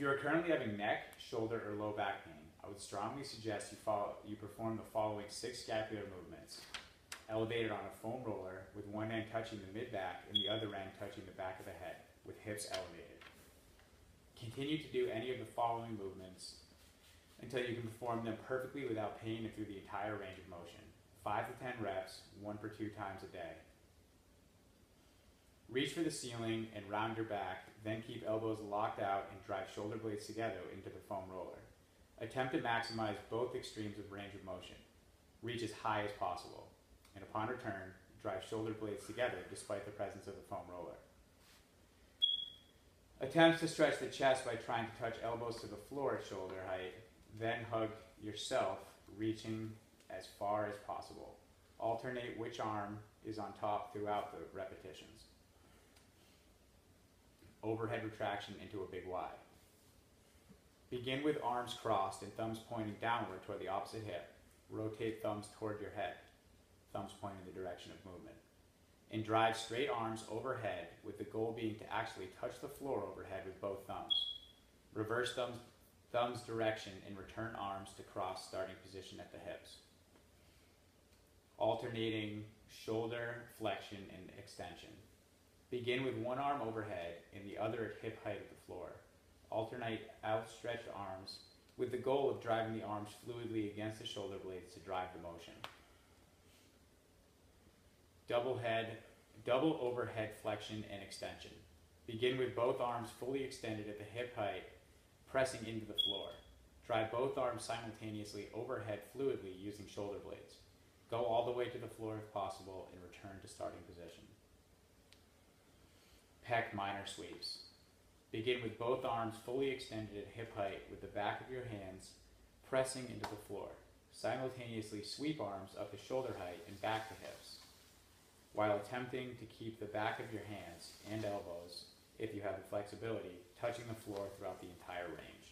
you are currently having neck, shoulder, or low back pain, I would strongly suggest you perform the following 6 scapular movements. Elevated on a foam roller with one end touching the mid-back and the other end touching the back of the head with hips elevated. Continue to do any of the following movements until you can perform them perfectly without pain and through the entire range of motion. 5 to 10 reps, 1 per 2 times a day. Reach for the ceiling and round your back, then keep elbows locked out and drive shoulder blades together into the foam roller. Attempt to maximize both extremes of range of motion. Reach as high as possible, and upon return, drive shoulder blades together despite the presence of the foam roller. Attempt to stretch the chest by trying to touch elbows to the floor at shoulder height, then hug yourself, reaching as far as possible. Alternate which arm is on top throughout the repetitions. Overhead retraction into a big Y. Begin with arms crossed and thumbs pointing downward toward the opposite hip. Rotate thumbs toward your head, thumbs pointing in the direction of movement. And drive straight arms overhead with the goal being to actually touch the floor overhead with both thumbs. Reverse thumbs direction and return arms to cross starting position at the hips. Alternating shoulder flexion and extension. Begin with one arm overhead and the other at hip height of the floor. Alternate outstretched arms with the goal of driving the arms fluidly against the shoulder blades to drive the motion. Double overhead flexion and extension. Begin with both arms fully extended at the hip height, pressing into the floor. Drive both arms simultaneously overhead fluidly using shoulder blades. Go all the way to the floor if possible and return to starting position. Pec minor sweeps. Begin with both arms fully extended at hip height with the back of your hands pressing into the floor. Simultaneously sweep arms up to shoulder height and back to hips, while attempting to keep the back of your hands and elbows, if you have the flexibility, touching the floor throughout the entire range.